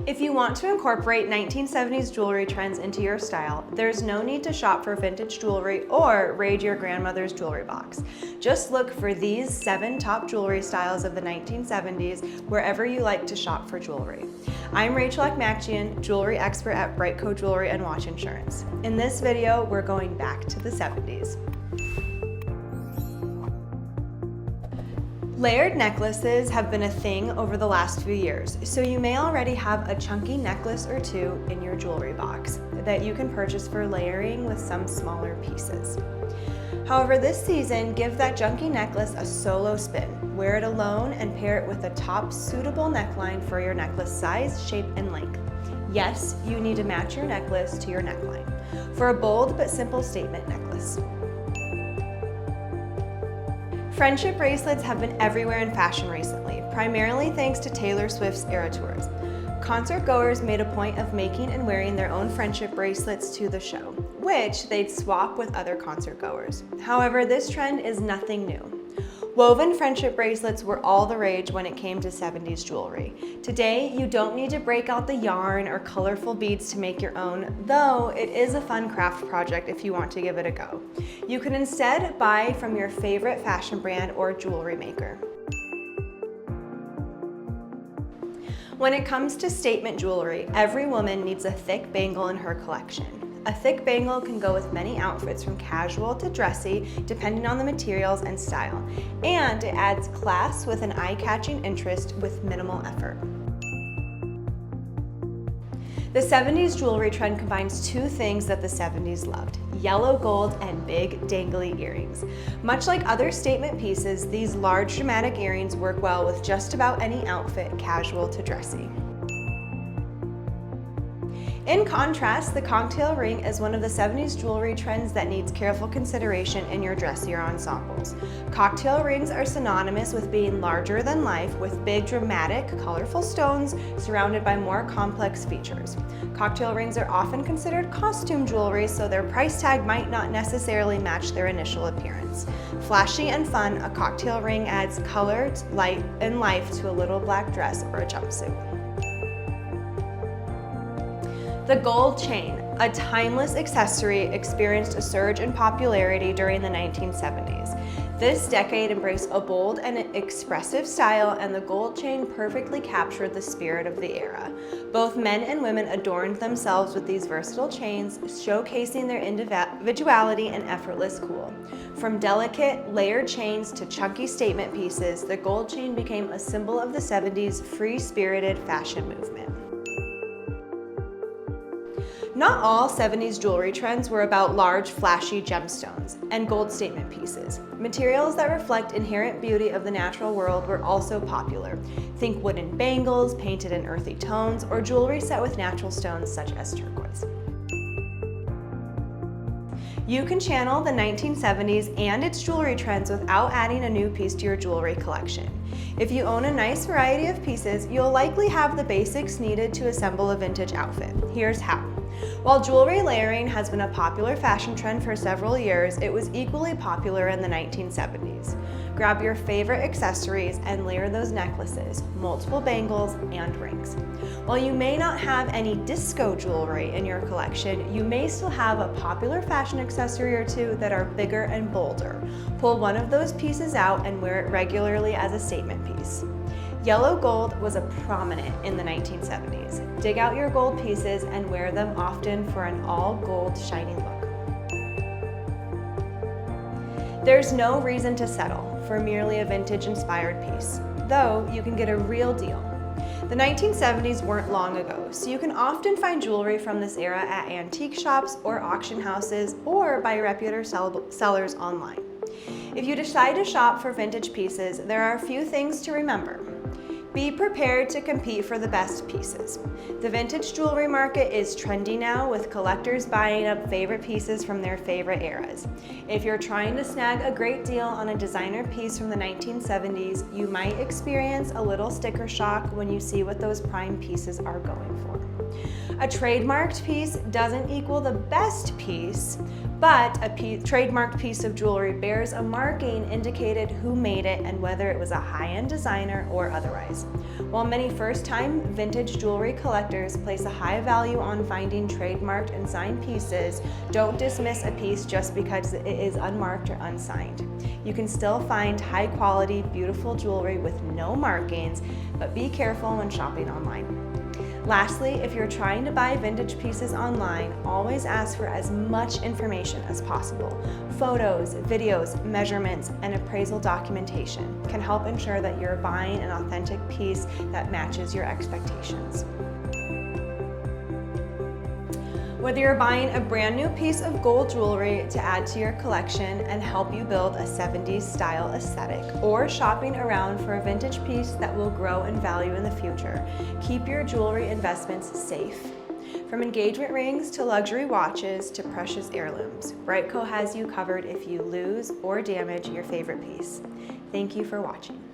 If you want to incorporate 1970s jewelry trends into your style, there's no need to shop for vintage jewelry or raid your grandmother's jewelry box. Just look for these 7 top jewelry styles of the 1970s wherever you like to shop for jewelry. I'm Rachel Akmakjian, jewelry expert at BriteCo Jewelry and Watch Insurance. In this video, we're going back to the 70s. Layered necklaces have been a thing over the last few years, so you may already have a chunky necklace or two in your jewelry box that you can purchase for layering with some smaller pieces. However, this season, give that chunky necklace a solo spin. Wear it alone and pair it with a top suitable neckline for your necklace size, shape, and length. Yes, you need to match your necklace to your neckline for a bold but simple statement necklace. Friendship bracelets have been everywhere in fashion recently, primarily thanks to Taylor Swift's Era Tours. Concert goers made a point of making and wearing their own friendship bracelets to the show, which they'd swap with other concert goers. However, this trend is nothing new. Woven friendship bracelets were all the rage when it came to 70s jewelry. Today, you don't need to break out the yarn or colorful beads to make your own, though it is a fun craft project if you want to give it a go. You can instead buy from your favorite fashion brand or jewelry maker. When it comes to statement jewelry, every woman needs a thick bangle in her collection. A thick bangle can go with many outfits from casual to dressy, depending on the materials and style, and it adds class with an eye-catching interest with minimal effort. The 70s jewelry trend combines 2 things that the 70s loved: yellow gold and big dangly earrings. Much like other statement pieces, these large dramatic earrings work well with just about any outfit, casual to dressy. In contrast, the cocktail ring is one of the 70s jewelry trends that needs careful consideration in your dressier ensembles. Cocktail rings are synonymous with being larger than life, with big, dramatic, colorful stones surrounded by more complex features. Cocktail rings are often considered costume jewelry, so their price tag might not necessarily match their initial appearance. Flashy and fun, a cocktail ring adds color, light, and life to a little black dress or a jumpsuit. The gold chain, a timeless accessory, experienced a surge in popularity during the 1970s. This decade embraced a bold and expressive style, and the gold chain perfectly captured the spirit of the era. Both men and women adorned themselves with these versatile chains, showcasing their individuality and effortless cool. From delicate, layered chains to chunky statement pieces, the gold chain became a symbol of the 70s free-spirited fashion movement. Not all 70s jewelry trends were about large, flashy gemstones and gold statement pieces. Materials that reflect inherent beauty of the natural world were also popular. Think wooden bangles, painted in earthy tones, or jewelry set with natural stones such as turquoise. You can channel the 1970s and its jewelry trends without adding a new piece to your jewelry collection. If you own a nice variety of pieces, you'll likely have the basics needed to assemble a vintage outfit. Here's how. While jewelry layering has been a popular fashion trend for several years, it was equally popular in the 1970s. Grab your favorite accessories and layer those necklaces, multiple bangles, and rings. While you may not have any disco jewelry in your collection, you may still have a popular fashion accessory or two that are bigger and bolder. Pull one of those pieces out and wear it regularly as a statement piece. Yellow gold was prominent in the 1970s. Dig out your gold pieces and wear them often for an all-gold shiny look. There's no reason to settle for merely a vintage-inspired piece, though you can get a real deal. The 1970s weren't long ago, so you can often find jewelry from this era at antique shops or auction houses or by reputable sellers online. If you decide to shop for vintage pieces, there are a few things to remember. Be prepared to compete for the best pieces. The vintage jewelry market is trendy now, with collectors buying up favorite pieces from their favorite eras. If you're trying to snag a great deal on a designer piece from the 1970s, you might experience a little sticker shock when you see what those prime pieces are going for. A trademarked piece doesn't equal the best piece, but a trademarked piece of jewelry bears a marking indicated who made it and whether it was a high-end designer or otherwise. While many first-time vintage jewelry collectors place a high value on finding trademarked and signed pieces, don't dismiss a piece just because it is unmarked or unsigned. You can still find high-quality, beautiful jewelry with no markings, but be careful when shopping online. Lastly, if you're trying to buy vintage pieces online, always ask for as much information as possible. Photos, videos, measurements, and appraisal documentation can help ensure that you're buying an authentic piece that matches your expectations. Whether you're buying a brand new piece of gold jewelry to add to your collection and help you build a 70s style aesthetic, or shopping around for a vintage piece that will grow in value in the future, keep your jewelry investments safe. From engagement rings to luxury watches to precious heirlooms, BriteCo has you covered if you lose or damage your favorite piece. Thank you for watching.